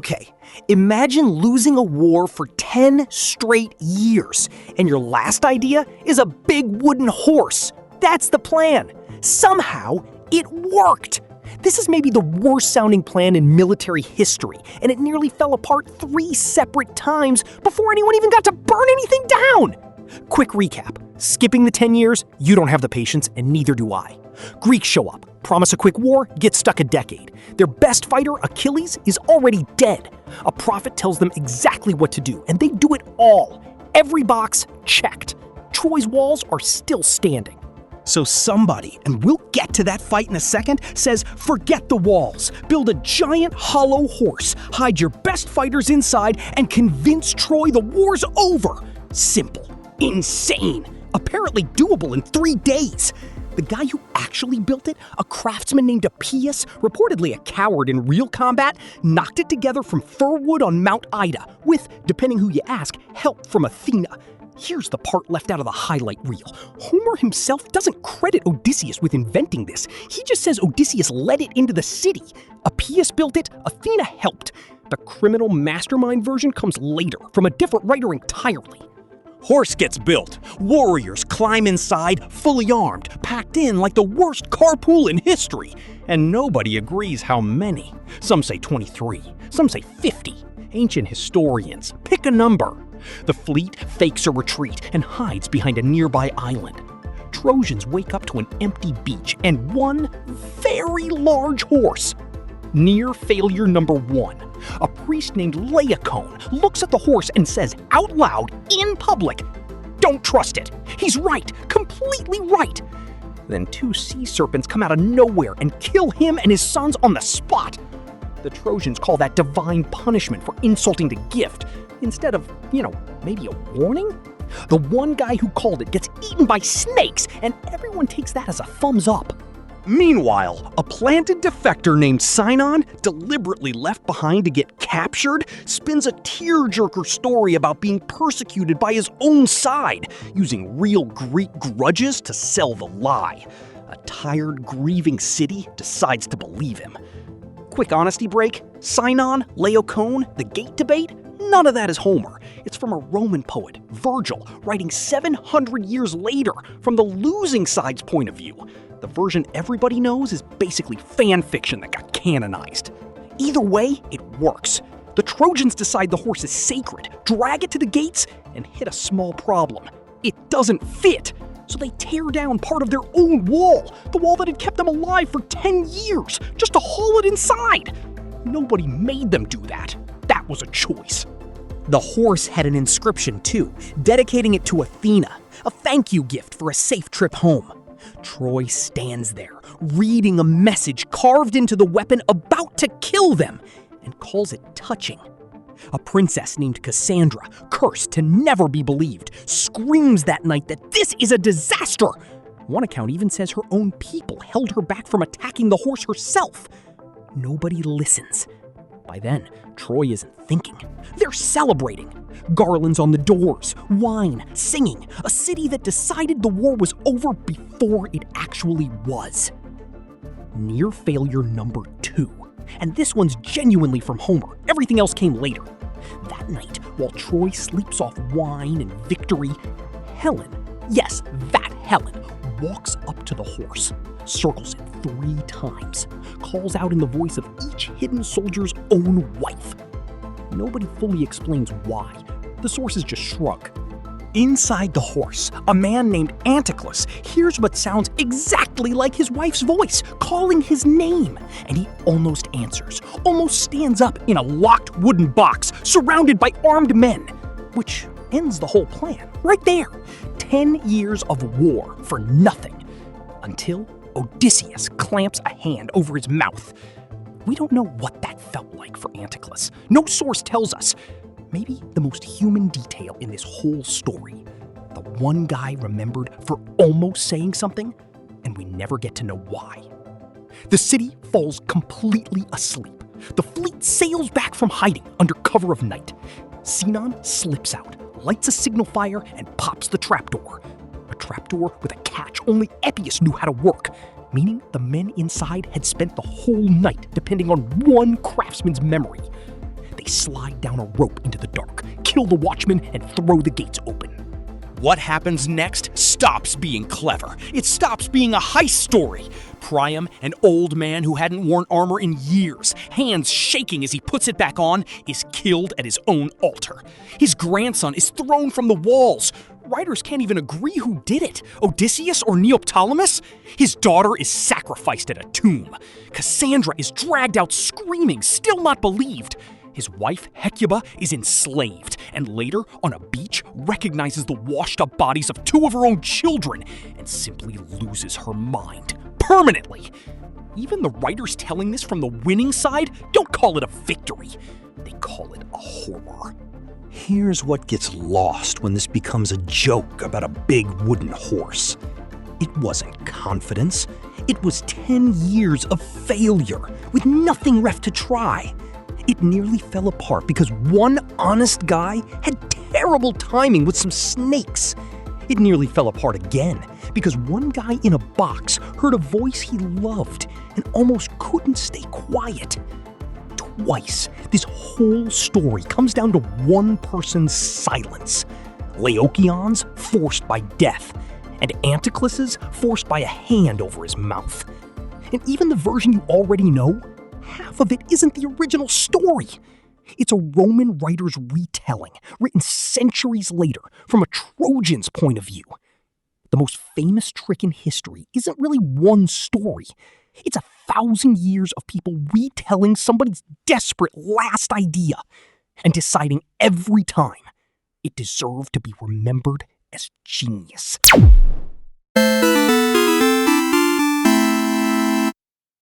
Okay, imagine losing a war for 10 straight years, and your last idea is a big wooden horse. That's the plan. Somehow, it worked. This is maybe the worst-sounding plan in military history, and it nearly fell apart 3 separate times before anyone even got to burn anything down. Quick recap. Skipping the 10 years, you don't have the patience, and neither do I. Greeks show up, promise a quick war, get stuck a decade. Their best fighter, Achilles, is already dead. A prophet tells them exactly what to do, and they do it all. Every box checked. Troy's walls are still standing. So somebody, and we'll get to that fight in a second, says forget the walls, build a giant hollow horse, hide your best fighters inside, and convince Troy the war's over. Simple. Insane. Apparently doable in 3 days. The guy who actually built it, a craftsman named Odysseus, reportedly a coward in real combat, knocked it together from fir wood on Mount Ida, with, depending who you ask, help from Athena. Here's the part left out of the highlight reel. Homer himself doesn't credit Odysseus with inventing this. He just says Odysseus led it into the city. Appius built it, Athena helped. The criminal mastermind version comes later, from a different writer entirely. Horse gets built. Warriors climb inside, fully armed, packed in like the worst carpool in history. And nobody agrees how many. Some say 23, some say 50. Ancient historians, pick a number. The fleet fakes a retreat and hides behind a nearby island. Trojans wake up to an empty beach and one very large horse. Near failure number 1. A priest named Laocoön looks at the horse and says out loud in public, "Don't trust it. He's right, completely right." Then 2 sea serpents come out of nowhere and kill him and his sons on the spot. The Trojans call that divine punishment for insulting the gift, instead of, maybe a warning? The one guy who called it gets eaten by snakes, and everyone takes that as a thumbs up. Meanwhile, a planted defector named Sinon, deliberately left behind to get captured, spins a tearjerker story about being persecuted by his own side, using real Greek grudges to sell the lie. A tired, grieving city decides to believe him. Quick honesty break, Sinon, Laocoön, the gate debate, none of that is Homer. It's from a Roman poet, Virgil, writing 700 years later from the losing side's point of view. The version everybody knows is basically fan fiction that got canonized. Either way, it works. The Trojans decide the horse is sacred, drag it to the gates, and hit a small problem. It doesn't fit, so they tear down part of their own wall, the wall that had kept them alive for 10 years, just to haul it inside. Nobody made them do that. That was a choice. The horse had an inscription too, dedicating it to Athena, a thank you gift for a safe trip home. Troy stands there, reading a message carved into the weapon about to kill them, and calls it touching. A princess named Cassandra, cursed to never be believed, screams that night that this is a disaster. One account even says her own people held her back from attacking the horse herself. Nobody listens. By then, Troy isn't thinking. They're celebrating. Garlands on the doors, wine, singing, a city that decided the war was over before it actually was. Near failure number 2. And this one's genuinely from Homer. Everything else came later. That night, while Troy sleeps off wine and victory, Helen, yes, that Helen, walks up to the horse, circles it 3 times, calls out in the voice of each hidden soldier's own wife. Nobody fully explains why. The sources just shrug. Inside the horse, a man named Anticlus hears what sounds exactly like his wife's voice, calling his name, and he almost answers, almost stands up in a locked wooden box, surrounded by armed men, which ends the whole plan, right there. 10 years of war for nothing, until Odysseus clamps a hand over his mouth. We don't know what that felt like for Anticlus. No source tells us. Maybe the most human detail in this whole story. The one guy remembered for almost saying something, and we never get to know why. The city falls completely asleep. The fleet sails back from hiding under cover of night. Sinon slips out, lights a signal fire, and pops the trapdoor. A trapdoor with a catch only Eppius knew how to work, meaning the men inside had spent the whole night depending on one craftsman's memory. They slide down a rope into the dark, kill the watchman, and throw the gates open. What happens next stops being clever. It stops being a heist story. Priam, an old man who hadn't worn armor in years, hands shaking as he puts it back on, is killed at his own altar. His grandson is thrown from the walls. Writers can't even agree who did it, Odysseus or Neoptolemus. His daughter is sacrificed at a tomb. Cassandra is dragged out screaming, still not believed. His wife, Hecuba, is enslaved, and later, on a beach, recognizes the washed-up bodies of two of her own children, and simply loses her mind. Permanently! Even the writers telling this from the winning side don't call it a victory. They call it a horror. Here's what gets lost when this becomes a joke about a big wooden horse. It wasn't confidence. It was 10 years of failure, with nothing left to try. It nearly fell apart because one honest guy had terrible timing with some snakes. It nearly fell apart again because one guy in a box heard a voice he loved and almost couldn't stay quiet. Twice, this whole story comes down to one person's silence. Laocoön's forced by death, and Anticlus's forced by a hand over his mouth. And even the version you already know, half of it isn't the original story. It's a Roman writer's retelling, written centuries later from a Trojan's point of view. The most famous trick in history isn't really one story. It's 1,000 years of people retelling somebody's desperate last idea and deciding every time it deserved to be remembered as genius.